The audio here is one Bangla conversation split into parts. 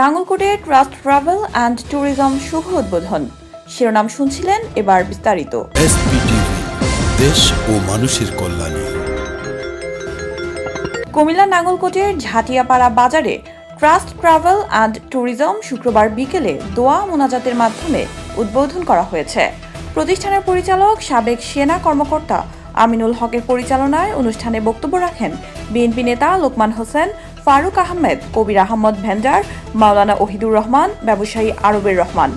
নাঙ্গলকোটে ট্রাস্ট ট্রাভেল অ্যান্ড ট্যুরিজম শুভ উদ্বোধন। শিরোনাম শুনছিলেন, এবার বিস্তারিত। এসপিটিভি, দেশ ও মানুষের কল্যাণে। কুমিল্লা নাঙ্গলকোটের ঝাটিয়াপাড়া বাজারে ট্রাস্ট ট্রাভেল অ্যান্ড ট্যুরিজম শুক্রবার বিকেলে দোয়া মোনাজাতের মাধ্যমে উদ্বোধন করা হয়েছে। প্রতিষ্ঠানের পরিচালক সাবেক সেনা কর্মকর্তা আমিনুল হকের পরিচালনায় অনুষ্ঠানে বক্তব্য রাখেন বিএনপি নেতা লোকমান হোসেন, ফারুক আহমেদ, কবির আহমদ ভেন্ডার, মাওলানা ওহিদুর রহমান, ব্যবসায়ী আরবের রহমান।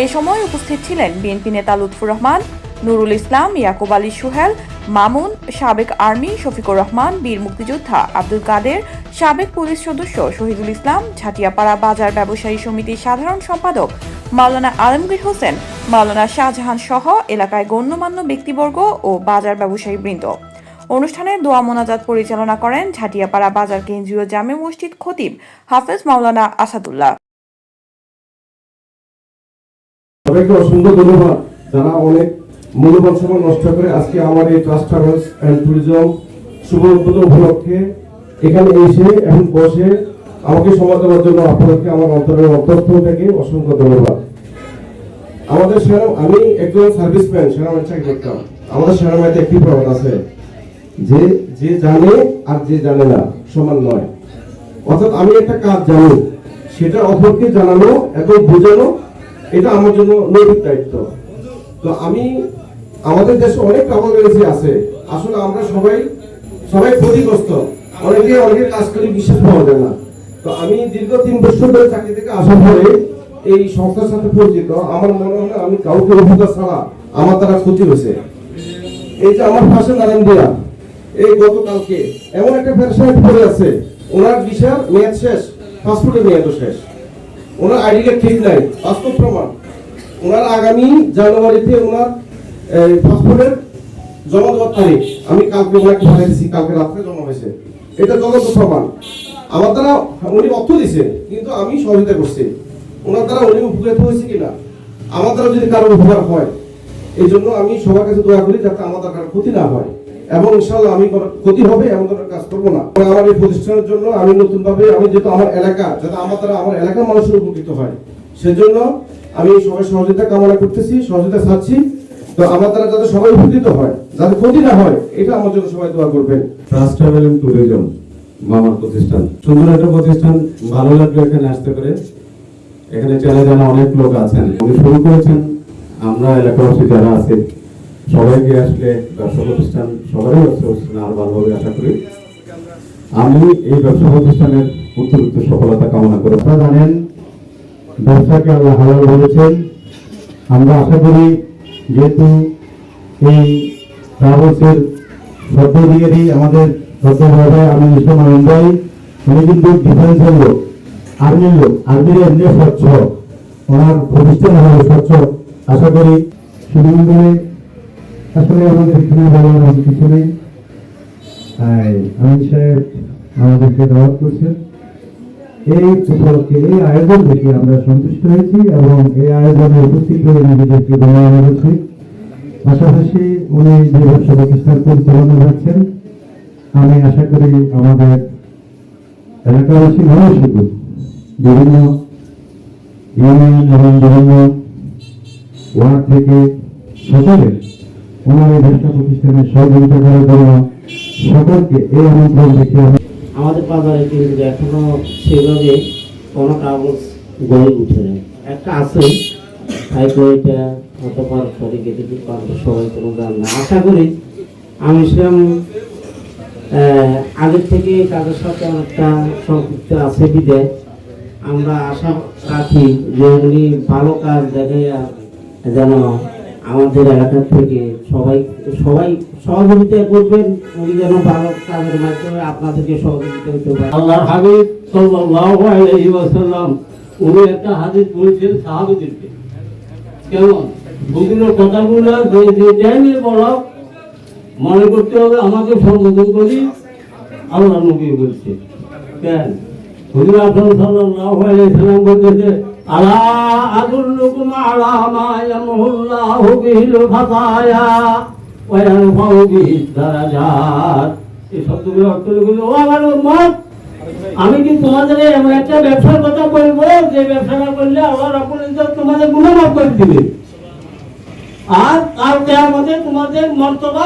এ সময় উপস্থিত ছিলেন বিএনপি নেতা লুৎফুর রহমান, নুরুল ইসলাম, ইয়াকুব আলী সুহেল, মামুন, সাবেক আর্মি শফিকুর রহমান, বীর মুক্তিযোদ্ধা আব্দুল কাদের, সাবেক পুলিশ সদস্য শহীদুল ইসলাম, ঝাটিয়াপাড়া বাজার ব্যবসায়ী সমিতির সাধারণ সম্পাদক মাওলানা আলমগীর হোসেন, মাওলানা শাহজাহান সহ এলাকায় গণ্যমান্য ব্যক্তিবর্গ ও বাজার ব্যবসায়ী বৃন্দ। অনুষ্ঠানে দোয়া মোনাজাত পরিচালনা করেন ঝাটিয়াপাড়া বাজার কেন্দ্রীয় জামে মসজিদ খতিব হাফেজ মাওলানা আসাদুল্লাহ। সবাইকে অসংখ্য ধন্যবাদ যারা অনেক মূল্যবান সময় নষ্ট করে আজকে আমার এই ট্রাস্ট ট্রাভেলস এন্ড ট্যুরিজম শুভ উদ্বোধন উপলক্ষে এখানে এসে এখন বসে আমাকে সময় দেওয়ার জন্য আপনাদেরকে আমার অন্তরের অন্তঃস্থল থেকে অসংখ্য ধন্যবাদ। আমাদের আমি একজন সার্ভিসম্যান, সেনাবাহিনী চাকরি করতাম। আমাদের সেনাবাহিনীতে একটি প্রবাদ আছে যে যে জানে আর যে জানে না সমান নয়। অর্থাৎ আমি একটা কাজ জানি, সেটা অপরকে জানানো এবং বোঝানো, এটা আমার জন্য নৈতিক দায়িত্ব। তো আমি আমাদের দেশে অনেক ট্রাভেল এজেন্সি আছে, আসলে আমরা সবাই ক্ষতিগ্রস্ত, অনেকে কাজ করে বিশ্বাস পাওয়া যায় না। তো আমি দীর্ঘ 3 বছর ধরে চাকরি থেকে আসার পরে এই সংস্থার সাথে পরিচিত, আমার মনে হয় আমি কাউকে উপকার ছাড়া আমার দ্বারা ক্ষতি হয়েছে। এই যে আমার পাশে নারায়ণ দিয়া, এই গতকালকে এমন একটা পেশেন্ট পড়ে আছে, ওনার ভিসার মেয়াদ শেষ, পাসপোর্টের মেয়াদও শেষ, ওনার আইডি কার্ড ঠিক নাই, পাসপোর্ট প্রমাণ। ওনার আগামী জানুয়ারিতে ওনার পাসপোর্টের জমা দেওয়ার তারিখ, আমি কালকে ওনাকে পাঠিয়েছি, কালকে রাত্রে জমা হয়েছে। এটা জ্বলন্ত প্রমাণ। আমার দ্বারা উনি অর্থ দিয়েছেন, কিন্তু আমি সহযোগিতা করছি। ওনার দ্বারা উনি উপকৃত হয়েছে কিনা, আমার দ্বারা যদি কারো উপকার হয়, এই জন্য আমি সবার কাছে দোয়া করি যাতে আমার দ্বারা ক্ষতি না হয়, এবং ইনশাআল্লাহ আমি ক্ষতি হবে এমন ধরনের কাজ করবো না। আমার এই প্রতিষ্ঠানের জন্য আমি নতুনভাবে যেহেতু আমার এলাকা, যাতে আমার দ্বারা আমার এলাকার মানুষের উপকৃত হয়, সেজন্য আমি সবাই সহযোগিতা কামনা করতেছি, সহযোগিতা চাচ্ছি। তো আমার দ্বারা যাতে সবাই উপকৃত হয়, যাতে ক্ষতি না হয়, এটা আমার জন্য সবাই দোয়া করবেন। ট্রাস্ট ট্রাভেল এন্ড ট্যুরিজম মামার প্রতিষ্ঠান, সুন্দর একটা প্রতিষ্ঠান। ভালো লাগলো এখানে আসতে করে। এখানে চেনা জানা অনেক লোক আছেন, উনি শুরু করেছেন। আমরা এলাকাবাসী যারা আছে সবাইকে আসলে ব্যবসা প্রতিষ্ঠান সবারই ব্যবসা প্রতিষ্ঠান আরো ভালোভাবে আশা করি। আমি এই ব্যবসা প্রতিষ্ঠানের উত্তরোত্তর সফলতা কামনা করি। আপনারা জানেন ব্যবসাকে আল্লাহ হালাল বলেছেন। আমরা আশা করি যেহেতু এই ট্রাভেলসের সদ্য দিয়েরই আমাদের সদ্যভাবে আমি ইসলাম ভাই, উনি কিন্তু ডিফেন্সের লোক, আর্মির লোক, আর্মির এমনি স্বচ্ছ, ওনার প্রতিষ্ঠান হবে স্বচ্ছ। আশা করি শুধুমাত্র আসলে আমাদের এখানে বলার কিছু নেই। আমিন সাহেব আমাদেরকে দাওয়াত করছেন, এই উপলক্ষে এই আয়োজন দেখে আমরা সন্তুষ্ট হয়েছি এবং এই আয়োজনে উপস্থিত হয়ে নিজেদেরকে ধন্যবাদ করছি। পাশাপাশি উনি যে ব্যবসা প্রতিষ্ঠান পরিচালনা করছেন, আমি আশা করি আমাদের এলাকাবাসী মানুষ শুধু বিভিন্ন ইউনিয়ন এবং বিভিন্ন ওয়ার্ড থেকে সকলে ওনার এই ব্যবসা প্রতিষ্ঠানের সহযোগিতা করার জন্য সকলকে এই আমন্ত্রণ দেখে আমাদের বাজারে কিন্তু এখনো সেভাবে কোনো কাগজ গড়ে উঠে নেই। একটা আছে এটা অতবার পরে গেতে সবাই কোনো জান না। আশা করি আমি ইসলাম আগের থেকে তাদের সাথে অনেকটা সম্পৃক্ত আছে বিদায় আমরা আশা রাখি যে উনি ভালো কাজ দেখে যেন আমাদের এলাকার থেকে সবাই সহযোগিতা করবেন, উনি যেন ভালো কাজের মাধ্যমে আপনাদেরকে সহযোগিতা করতে পারেন। আল্লাহর হাবিব সাল্লাল্লাহু আলাইহি ওয়াসাল্লাম উনি একটা হাদিস বলেছেন সাহাবীদেরকে, কেমন বিভিন্ন কথাগুলো যে টাইমে বলা মনে করতে হবে, আমাকে সম্বোধন করি আল্লাহ নবী বলছে। কেন হুজুর আকরাম সাল্লাল্লাহু আলাইহি ওয়াসাল্লাম বলতেছে, আলা আদুল্লুকুম আলা মা ইয়ামহুল্লাহু বিহিল খাতায়া ওয়া ইয়ারফাউ বিহি দারাজাত। এই শব্দগুলো অর্থ হলো, ও আমার উম্মত, আমি কি তোমাদের এমন একটা ব্যবসার কথা বলবো যে ব্যবসাটা করলে আল্লাহ রাব্বুল ইজ্জত তোমাদের গুনাহ মাফ করে দিবে, আর কাল কিয়ামতে তোমাদের মর্তবা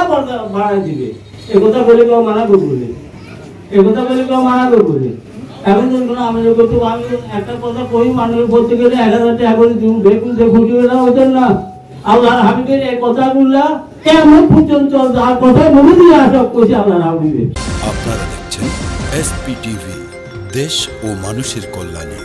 বাড়ায় দিবে। এই কথা বলে কেউ মানা করবো না, এই কথা বলে কেউ মানা করবো না। এখন যখন আমি একটা কথা কই, মানুষ বলতে গেলে 1000 টাকা করে দিন বেগুন যে খুঁটি না ওদের না, আল্লাহর হাবিবের এই কথাগুলা কেমন পর্যন্ত যার কথা মনে দিয়ে আসা করছে আল্লাহর হাবিবের। আপনারা দেখছেন এসপি টিভি, দেশ ও মানুষের কল্যাণে।